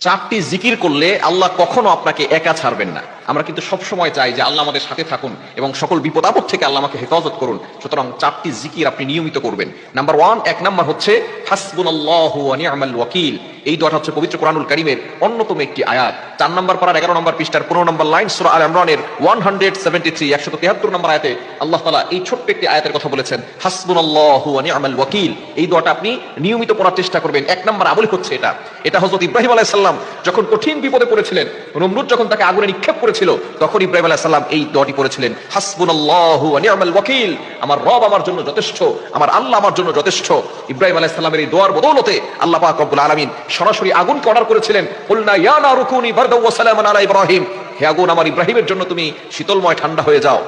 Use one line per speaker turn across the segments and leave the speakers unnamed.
চারটি জিকির করলে আল্লাহ কখনো আপনাকে একা ছাড়বেন না। আমরা কিন্তু সব সময় চাই যে আল্লাহ আমাদের সাথে থাকুন এবং সকল বিপদ আপদ থেকে আল্লাহ আমাকে হেফাজত করুন। সুতরাং চারটি জিকির আপনি নিয়মিত করবেন। নাম্বার 1, 1 নাম্বার হচ্ছে হাসবুনাল্লাহু ওয়া নি'মাল ওয়াকিল। এই দোয়াটা হচ্ছে পবিত্র কোরআনুল কারীমের অন্যতম একটি আয়াত। 4 নম্বর পারার 11 নম্বর পৃষ্ঠার 15 নম্বর লাইন সূরা আল ইমরানের 173 173 নম্বর আয়াতে আল্লাহ তাআলা এই ছোট্ট একটি আয়াতের কথা বলেছেন, হাসবুনাল্লাহু ওয়া নি'মাল ওয়াকিল। এই দোয়াটা আপনি নিয়মিত পড়ার চেষ্টা করবেন। 1 নম্বর আমল হচ্ছে এটা হযরত ইব্রাহিম আলাইহিস সালাম যখন কঠিন বিপদে পড়েছিলেন, নমরুদ যখন তাকে আগুনে নিক্ষেপ করেছিল, তখন ইব্রাহিম আলাইহিস সালাম এই দোয়াটি পড়েছিলেন, হাসবুনাল্লাহু ওয়া নি'মাল ওয়াকিল। আমার রব আমার জন্য যথেষ্ট, আমার আল্লাহ আমার জন্য যথেষ্ট। ইব্রাহিম আলাইহিস সালামের এই দোয়ার বদৌলতে আল্লাহ পাক রব্বুল আলামিন সরাসরি আগুনকে অর্ডার করেছিলেন, কুলনা ইয়া নারু কুনি বারদাও ওয়া সালামান আলা ইব্রাহিম। হে আগুন, আমার ইব্রাহিমের জন্য তুমি শীতলময় ঠান্ডা হয়ে যাও।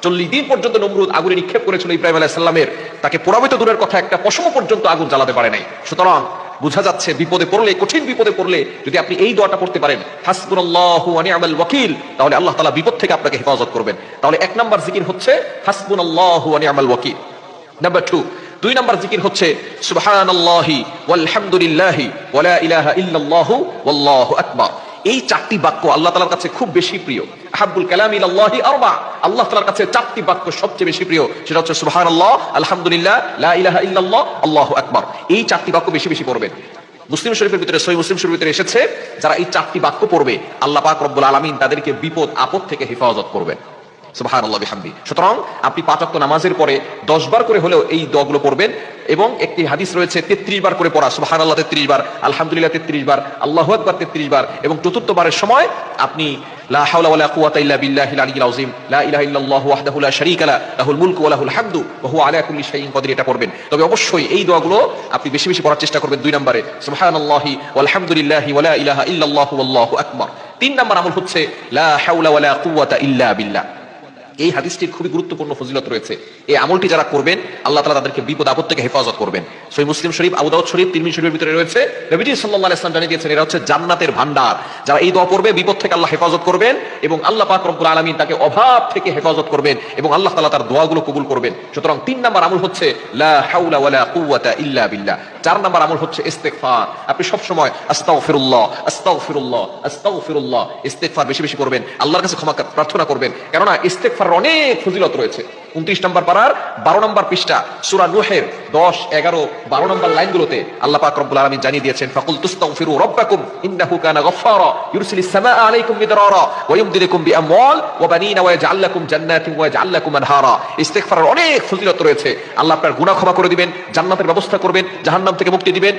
40 দিন পর্যন্ত নমরুদ আগুনে নিক্ষেপ করেছিল ইব্রাহিম আলাইহিস সালামের, তাকে পোড়াবে তো দূরের কথা, একটা পশম পর্যন্ত আগুন জ্বালাতে পারে নাই। সুতরাং বোঝা যাচ্ছে বিপদে পড়লে, কঠিন বিপদে পড়লে যদি আপনি এই দোয়াটা পড়তে পারেন, হাসবুনাল্লাহু ওয়া নি'মাল ওয়াকিল, তাহলে আল্লাহ তাআলা বিপদ থেকে আপনাকে হেফাজত করবেন। তাহলে 1 নাম্বার জিকির হচ্ছে হাসবুনাল্লাহু ওয়া নি'মাল ওয়াকিল। নাম্বার 2 নাম্বার জিকির হচ্ছে সুবহানাল্লাহি ওয়ালহামদুলিল্লাহি ওয়া লা ইলাহা ইল্লাল্লাহু ওয়াল্লাহু আকবার। এই 4টি বাক্য আল্লাহ তাআলার কাছে খুব বেশি প্রিয়। আহাব্বুল কালামি ইলাল্লাহি আরবা। আল্লাহ তাআলার কাছে 4টি বাক্য সবচেয়ে বেশি প্রিয়, সেটা হচ্ছে সুবহানাল্লাহ, আলহামদুলিল্লাহ, লা ইলাহা ইল্লাল্লাহ, আল্লাহু আকবার। এই 4টি বাক্য বেশি বেশি পড়বেন। মুসলিম শরীফের ভিতরে, সহিহ মুসলিম শরীফের ভিতরে এসেছে, যারা এই 4টি বাক্য পড়বে আল্লাহ পাক রব্বুল আলামিন তাদেরকে বিপদ আপদ থেকে হেফাজত করবেন। সুবহানাল্লাহ বিহামদি। সুতরাং আপনি 5 ওয়াক্ত নামাজের পরে 10 বার করে হলেও এই দোয়াগুলো পড়বেন। এবং একটি হাদিস রয়েছে 33 বার করে পড়া, সুবহানাল্লাহ 33 বার, আলহামদুলিল্লাহ 33 বার, আল্লাহু আকবার 33 বার। এবং চতুর্থ বারের সময় আপনি লা হাওলা ওয়ালা কুওয়াতা ইল্লা বিল্লাহিল আলিয়্যিল আযীম, লা ইলাহা ইল্লাল্লাহু ওয়াহদাহু লা শারীকা লা, লাহুল মুলকু ওয়া লাহুল হামদু ওয়া হুয়া আলা কুল্লি শাইইন কাদির, এটা পড়বেন। তবে অবশ্যই এই দোয়াগুলো আপনি বেশি বেশি পড়ার চেষ্টা করবেন। 2 নম্বরে সুবহানাল্লাহি ওয়ালহামদুলিল্লাহি ওয়া লা ইলাহা ইল্লাল্লাহু ওয়াল্লাহু আকবার। 3 নম্বর আমল হচ্ছে লা হাওলা ওয়ালা কুওয়াতা ইল্লা বিল্লাহ। এই হাদিসটির খুবই গুরুত্বপূর্ণ ফজিলত রয়েছে। এই আমলটি যারা করবেন আল্লাহ তাআলা তাদেরকে বিপদ আপদ থেকে হেফাজত করবেন। সহিহ মুসলিম শরীফ, আবু দাউদ শরীফ, তিরমিজি শরীফের ভিতরে রয়েছে। নবীজি সাল্লাল্লাহু আলাইহি ওয়াসাল্লাম জানিয়ে দিয়েছেন, এরা হচ্ছে জান্নাতের ভান্ডার। যারা এই দোয়া পড়বে বিপদ থেকে আল্লাহ হেফাজত করবেন এবং আল্লাহ পাক রব্বুল আলামিন তাকে অভাব থেকে হেফাজত করবেন এবং আল্লাহ তাআলা তার দোয়াগুলো কবুল করবেন। সুতরাং 3 নম্বর আমল হচ্ছে লা হাওলা ওয়ালা কুওয়াতা ইল্লা বিল্লাহ। 4 নম্বর আমল হচ্ছে ইস্তেগফার। আপনি সব সময় আস্তাগফিরুল্লাহ, আস্তাগফিরুল্লাহ, আস্তাগফিরুল্লাহ ইস্তেগফার বেশি বেশি করবেন, আল্লাহর কাছে ক্ষমা প্রার্থনা করবেন। কেননা ইস্তেগফার অনেক ফজিলত রয়েছে। 29 নম্বর পারার 12 নম্বর পৃষ্ঠা সূরা নূহের 10, 11, 12 নম্বর লাইনগুলোতে আল্লাহ পাক রব্বুল আলামিন জানিয়ে দিয়েছেন, ফাকুল তুস্তাগফিরু রাব্বাকুম ইন্নাহু কানা গাফফারা ইউরসিলিস সামাআ আলাইকুম মিদরারা ওয়া ইউমদিদুকুম বিআমওয়াল ওয়া বানিনা ওয়া ইয়াজআল লাকুম জান্নাতিন ওয়া ইয়াজআল লাকুম আনহারা। ইস্তেগফারের অনেক ফজিলত রয়েছে। আল্লাহ আপনার গুনাহ ক্ষমা করে দিবেন, জান্নাতের ব্যবস্থা করবেন, জাহান্নাম থেকে মুক্তি দিবেন।